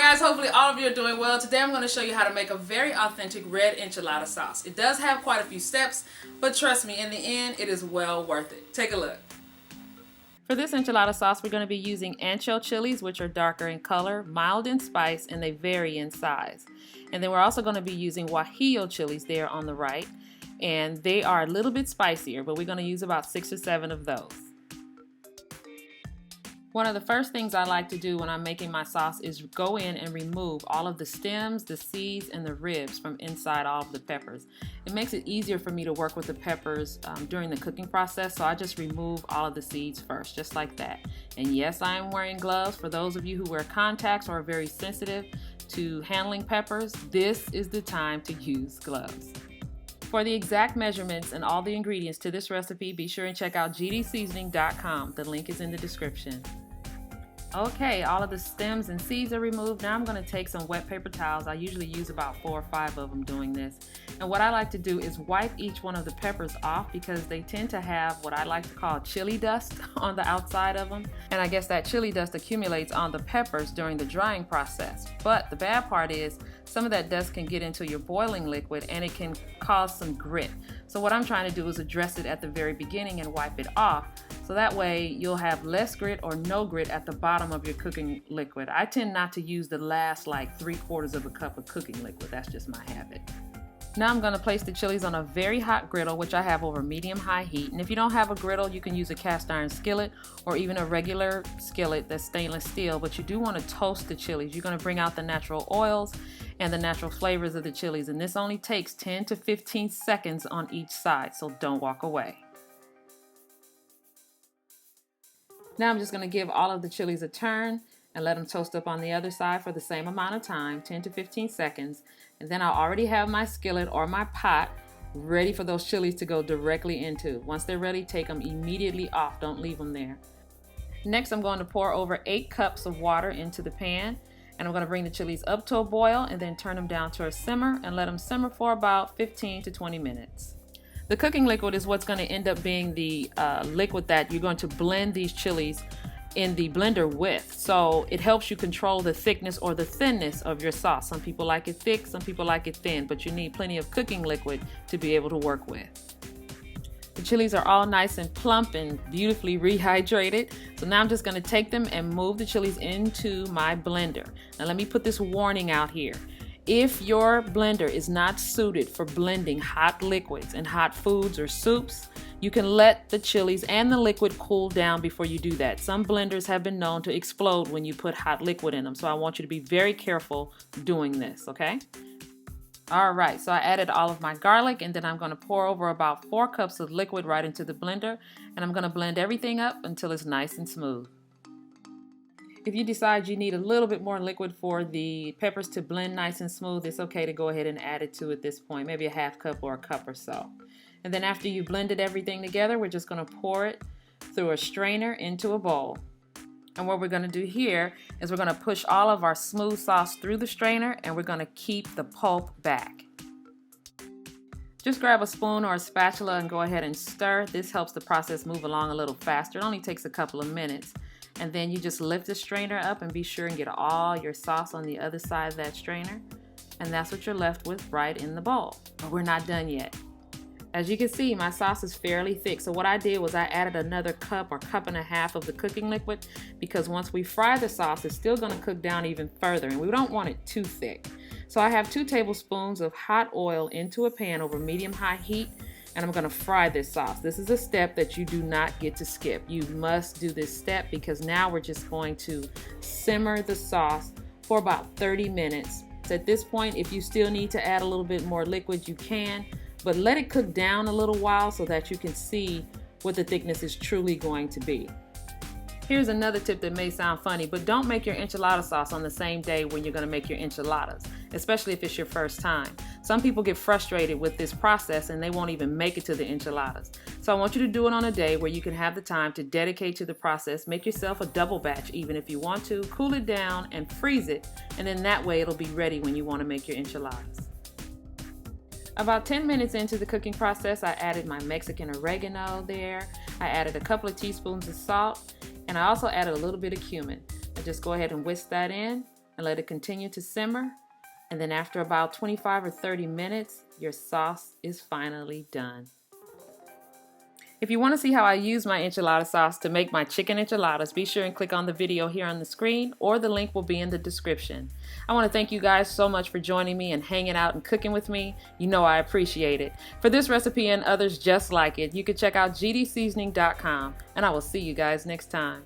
guys, hopefully all of you are doing well. Today I'm going to show you how to make a very authentic red enchilada sauce. It does have quite a few steps, but trust me, in the end, it is well worth it. Take a look. For this enchilada sauce, we're going to be using ancho chilies, which are darker in color, mild in spice, and they vary in size. And then we're also going to be using guajillo chilies there on the right, and they are a little bit spicier, but we're going to use about 6 or 7 of those. One of the first things I like to do when I'm making my sauce is go in and remove all of the stems, the seeds, and the ribs from inside all of the peppers. It makes it easier for me to work with the peppers during the cooking process, so I just remove all of the seeds first, just like that. And yes, I am wearing gloves. For those of you who wear contacts or are very sensitive to handling peppers, this is the time to use gloves. For the exact measurements and all the ingredients to this recipe, be sure and check out gdseasoning.com. The link is in the description. Okay, all of the stems and seeds are removed. Now I'm going to take some wet paper towels. I usually use about 4 or 5 of them doing this. And what I like to do is wipe each one of the peppers off because they tend to have what I like to call chili dust on the outside of them. And I guess that chili dust accumulates on the peppers during the drying process. But the bad part is some of that dust can get into your boiling liquid and it can cause some grit. So what I'm trying to do is address it at the very beginning and wipe it off. So that way you'll have less grit or no grit at the bottom of your cooking liquid. I tend not to use the last like 3/4 of a cup of cooking liquid. That's just my habit. Now I'm going to place the chilies on a very hot griddle, which I have over medium-high heat. And if you don't have a griddle, you can use a cast iron skillet or even a regular skillet that's stainless steel. But you do want to toast the chilies. You're going to bring out the natural oils and the natural flavors of the chilies. And this only takes 10 to 15 seconds on each side, so don't walk away. Now I'm just going to give all of the chilies a turn and let them toast up on the other side for the same amount of time, 10 to 15 seconds. And then I'll already have my skillet or my pot ready for those chilies to go directly into. Once they're ready, take them immediately off. Don't leave them there. Next, I'm going to pour over 8 cups of water into the pan. And I'm going to bring the chilies up to a boil and then turn them down to a simmer and let them simmer for about 15 to 20 minutes. The cooking liquid is what's going to end up being the liquid that you're going to blend these chilies in the blender with. So it helps you control the thickness or the thinness of your sauce. Some people like it thick, some people like it thin, but you need plenty of cooking liquid to be able to work with. The chilies are all nice and plump and beautifully rehydrated. So now I'm just going to take them and move the chilies into my blender. Now let me put this warning out here. If your blender is not suited for blending hot liquids and hot foods or soups, you can let the chilies and the liquid cool down before you do that. Some blenders have been known to explode when you put hot liquid in them, so I want you to be very careful doing this, okay? All right, so I added all of my garlic, and then I'm going to pour over about 4 cups of liquid right into the blender, and I'm going to blend everything up until it's nice and smooth. If you decide you need a little bit more liquid for the peppers to blend nice and smooth, it's okay to go ahead and add it to at this point, maybe a half cup or a cup or so. And then after you blended everything together, we're just going to pour it through a strainer into a bowl. And what we're going to do here is we're going to push all of our smooth sauce through the strainer and we're going to keep the pulp back. Just grab a spoon or a spatula and go ahead and stir. This helps the process move along a little faster. It only takes a couple of minutes. And then you just lift the strainer up and be sure and get all your sauce on the other side of that strainer. And that's what you're left with right in the bowl. But we're not done yet. As you can see, my sauce is fairly thick. So what I did was I added another cup or cup and a half of the cooking liquid because once we fry the sauce, it's still going to cook down even further and we don't want it too thick. So I have 2 tablespoons of hot oil into a pan over medium-high heat. And I'm going to fry this sauce. This is a step that you do not get to skip. You must do this step because now we're just going to simmer the sauce for about 30 minutes. So at this point, if you still need to add a little bit more liquid, you can, but let it cook down a little while so that you can see what the thickness is truly going to be. Here's another tip that may sound funny, but don't make your enchilada sauce on the same day when you're going to make your enchiladas, especially if it's your first time. Some people get frustrated with this process and they won't even make it to the enchiladas. So I want you to do it on a day where you can have the time to dedicate to the process. Make yourself a double batch even if you want to. Cool it down and freeze it, and then that way it'll be ready when you want to make your enchiladas. About 10 minutes into the cooking process, I added my Mexican oregano there. I added a couple of teaspoons of salt, and I also added a little bit of cumin. I just go ahead and whisk that in and let it continue to simmer. And then after about 25 or 30 minutes, your sauce is finally done. If you want to see how I use my enchilada sauce to make my chicken enchiladas, be sure and click on the video here on the screen, or the link will be in the description. I want to thank you guys so much for joining me and hanging out and cooking with me. You know I appreciate it. For this recipe and others just like it, you can check out gdseasoning.com, and I will see you guys next time.